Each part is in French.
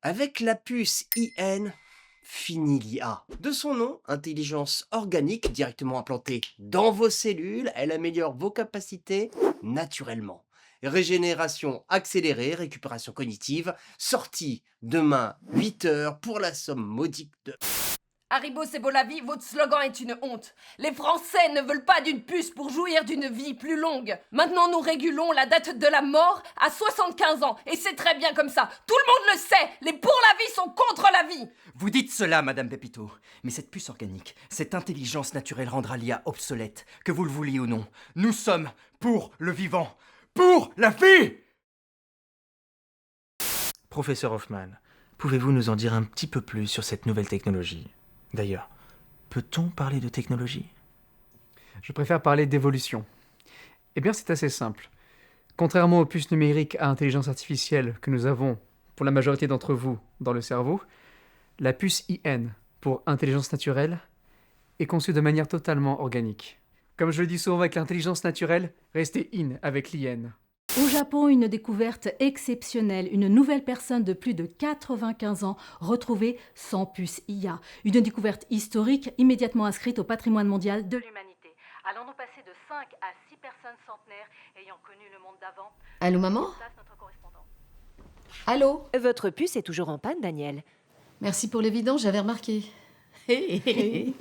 Avec la puce IN, fini l'IA. De son nom, intelligence organique directement implantée dans vos cellules, elle améliore vos capacités naturellement. Régénération accélérée, récupération cognitive, sortie demain 8 heures pour la somme modique de... Haribo, c'est beau la vie, votre slogan est une honte. Les Français ne veulent pas d'une puce pour jouir d'une vie plus longue. Maintenant, nous régulons la date de la mort à 75 ans. Et c'est très bien comme ça. Tout le monde le sait. Les pour la vie sont contre la vie. Vous dites cela, Madame Pépito, mais cette puce organique, cette intelligence naturelle rendra l'IA obsolète, que vous le vouliez ou non. Nous sommes pour le vivant, pour la vie. Professeur Hoffman, pouvez-vous nous en dire un petit peu plus sur cette nouvelle technologie ? D'ailleurs, peut-on parler de technologie ? Je préfère parler d'évolution. Eh bien, c'est assez simple. Contrairement aux puces numériques à intelligence artificielle que nous avons, pour la majorité d'entre vous, dans le cerveau, la puce IN, pour intelligence naturelle, est conçue de manière totalement organique. Comme je le dis souvent avec l'intelligence naturelle, restez in avec l'IN. Au Japon, une découverte exceptionnelle. Une nouvelle personne de plus de 95 ans retrouvée sans puce IA. Une découverte historique immédiatement inscrite au patrimoine mondial de l'humanité. Allons-nous passer de 5 à 6 personnes centenaires ayant connu le monde d'avant? Allô, maman? Allô? Votre puce est toujours en panne, Daniel. Merci pour l'évidence, j'avais remarqué. Et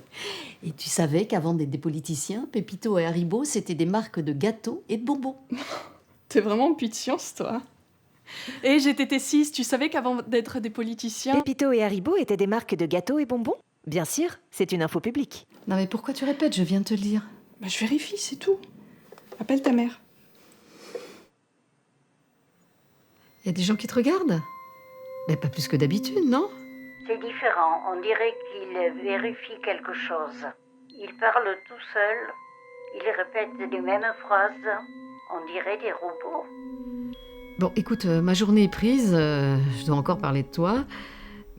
tu savais qu'avant d'être des politiciens, Pépito et Haribo, c'était des marques de gâteaux et de bonbons. T'es vraiment puits de science, toi. Et GTT6, tu savais qu'avant d'être des politiciens... Pépito et Haribo étaient des marques de gâteaux et bonbons? Bien sûr, c'est une info publique. Non mais pourquoi tu répètes? Je viens de te le dire. Bah, je vérifie, c'est tout. Appelle ta mère. Il y a des gens qui te regardent? Mais pas plus que d'habitude, non? C'est différent, on dirait qu'il vérifie quelque chose. Il parle tout seul, il répète les mêmes phrases, on dirait des robots. Bon, écoute, ma journée est prise, je dois encore parler de toi,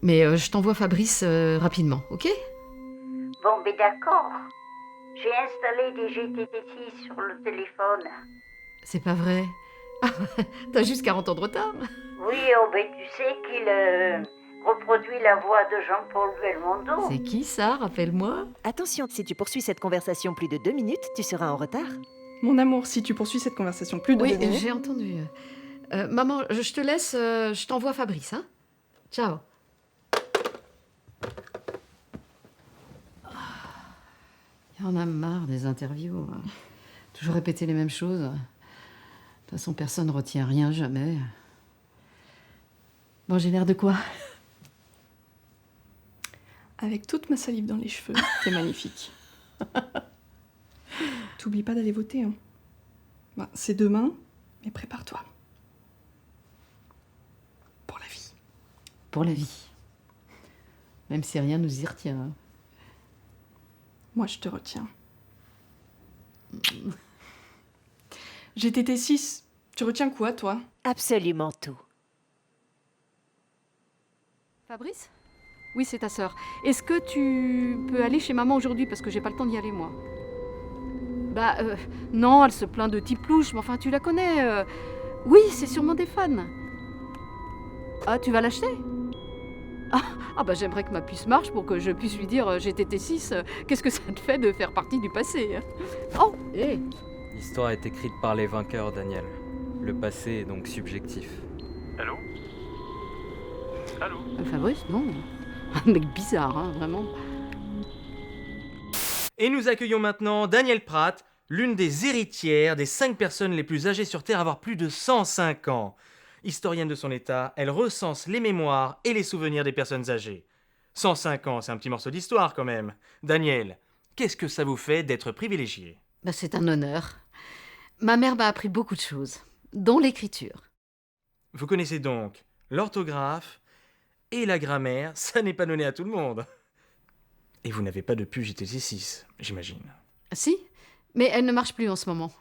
mais je t'envoie Fabrice rapidement, ok? Bon, ben d'accord. J'ai installé des GTT6 sur le téléphone. C'est pas vrai. Ah, t'as juste 40 ans de retard. Oui, oh ben tu sais qu'il reproduit la voix de Jean-Paul Belmondo. C'est qui ça? Rappelle-moi. Attention, si tu poursuis cette conversation plus de 2 minutes, tu seras en retard. Mon amour, si tu poursuis cette conversation plus de Oui, 2 minutes... j'ai entendu. Maman, je te laisse, je t'envoie Fabrice, hein? Ciao. Il y en a marre des interviews. Toujours répéter les mêmes choses. De toute façon, personne ne retient rien, jamais. Bon, j'ai l'air de quoi? Avec toute ma salive dans les cheveux, t'es magnifique. T'oublies pas d'aller voter, hein. Bah, c'est demain, mais prépare-toi. Pour la vie. Pour la vie. Même si rien nous y retient. Hein. Moi, je te retiens. GTT6, tu retiens quoi, toi? Absolument tout. Fabrice? Oui, c'est ta sœur. Est-ce que tu peux aller chez maman aujourd'hui parce que j'ai pas le temps d'y aller, moi? Bah, non, elle se plaint de type louche, mais enfin, tu la connais. Oui, c'est sûrement des fans. Ah, tu vas l'acheter? Bah j'aimerais que ma puce marche pour que je puisse lui dire GTT6, qu'est-ce que ça te fait de faire partie du passé? Oh, hé! L'histoire est écrite par les vainqueurs, Daniel. Le passé est donc subjectif. Allô? Allô? Fabrice, non. Un mec bizarre, hein, vraiment. Et nous accueillons maintenant Danielle Pratt, l'une des héritières des 5 personnes les plus âgées sur Terre à avoir plus de 105 ans. Historienne de son état, elle recense les mémoires et les souvenirs des personnes âgées. 105 ans, c'est un petit morceau d'histoire quand même. Danielle, qu'est-ce que ça vous fait d'être privilégiée? Bah, c'est un honneur. Ma mère m'a appris beaucoup de choses, dont l'écriture. Vous connaissez donc l'orthographe et la grammaire, ça n'est pas donné à tout le monde. Et vous n'avez pas de puce GTT6, j'imagine. Si, mais elle ne marche plus en ce moment.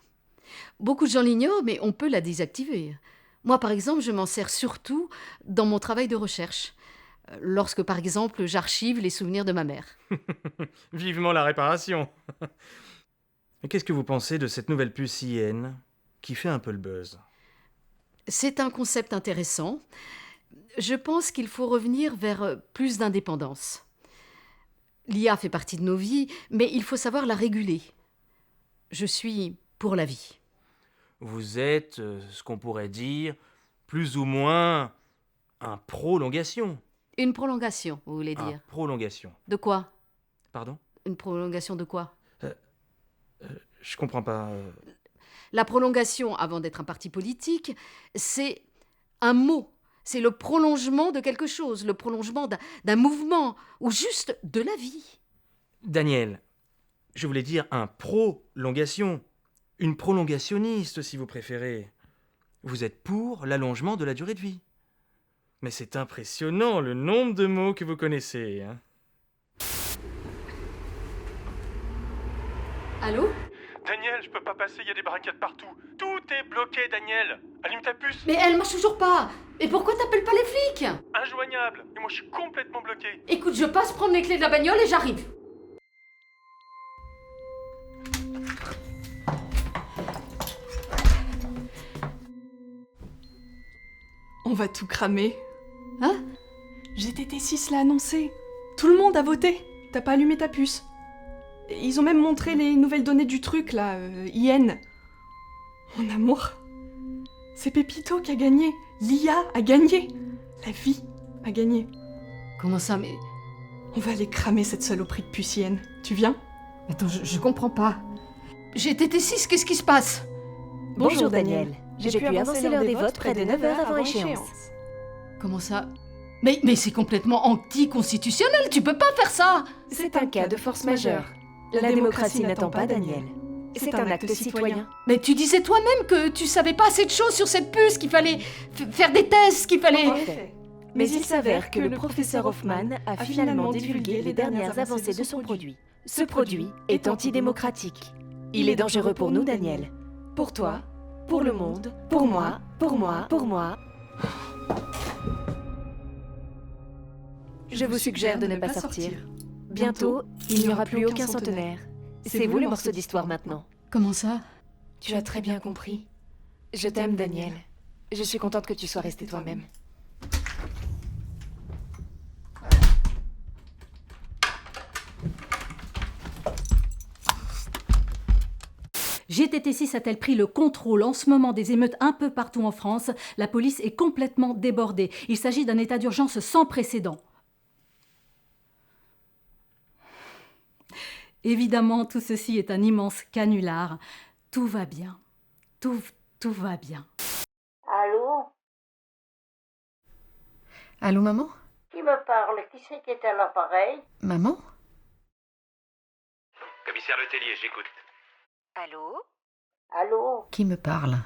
Beaucoup de gens l'ignorent, mais on peut la désactiver. Moi, par exemple, je m'en sers surtout dans mon travail de recherche. Lorsque, par exemple, j'archive les souvenirs de ma mère. Vivement la réparation. Mais qu'est-ce que vous pensez de cette nouvelle puce IN qui fait un peu le buzz? C'est un concept intéressant. Je pense qu'il faut revenir vers plus d'indépendance. L'IA fait partie de nos vies, mais il faut savoir la réguler. Je suis pour la vie. Vous êtes, ce qu'on pourrait dire, plus ou moins un prolongation. Une prolongation, vous voulez Un dire? prolongation. De quoi? Pardon? Une prolongation de quoi? Je comprends pas. La prolongation, avant d'être un parti politique, c'est un mot. C'est le prolongement de quelque chose, le prolongement d'un mouvement, ou juste de la vie. Daniel, je voulais dire un prolongation. Une prolongationniste, si vous préférez. Vous êtes pour l'allongement de la durée de vie. Mais c'est impressionnant le nombre de mots que vous connaissez, hein. Allô? Daniel, je peux pas passer, il y a des barricades partout. Tout est bloqué, Daniel. Allume ta puce. Mais elle marche toujours pas. Et pourquoi t'appelles pas les flics? Injoignable. Et moi, je suis complètement bloqué. Écoute, je passe prendre les clés de la bagnole et j'arrive. On va tout cramer. Hein? GTT6 l'a annoncé. Tout le monde a voté. T'as pas allumé ta puce. Ils ont même montré les nouvelles données du truc, là, IN. Mon amour. C'est Pépito qui a gagné. L'IA a gagné. La vie a gagné. Comment ça, mais... On va aller cramer cette saloperie de puce IN. Tu viens? Attends, je comprends pas. GTT6, qu'est-ce qui se passe? Bonjour Daniel. J'ai pu avancer l'heure des votes près de 9 heures avant échéance. Comment ça? Mais c'est complètement anticonstitutionnel, tu peux pas faire ça! C'est un cas de force majeure. La démocratie n'attend pas Daniel. C'est un acte citoyen. Mais tu disais toi-même que tu savais pas assez de choses sur cette puce, qu'il fallait faire des tests, qu'il fallait... En effet. Mais il s'avère que le professeur Hoffman a finalement divulgué les dernières avancées de son produit. Ce produit est antidémocratique. Il est dangereux pour nous, Daniel. Pour toi, pour le monde, pour moi, pour moi, pour moi. Je vous suggère de ne pas sortir. Bientôt, il n'y aura plus aucun centenaire. C'est vous le morceau d'histoire maintenant. Comment ça? Tu as très bien compris. Je t'aime, Daniel. Je suis contente que tu sois resté toi-même. GTT6 a-t-elle pris le contrôle en ce moment des émeutes un peu partout en France? La police est complètement débordée. Il s'agit d'un état d'urgence sans précédent. Évidemment, tout ceci est un immense canular. Tout va bien. Tout va bien. Allô? Allô, maman? Qui me parle? Qui c'est qui est à l'appareil? Maman? Commissaire Letellier, j'écoute. Allô? Allô? Qui me parle?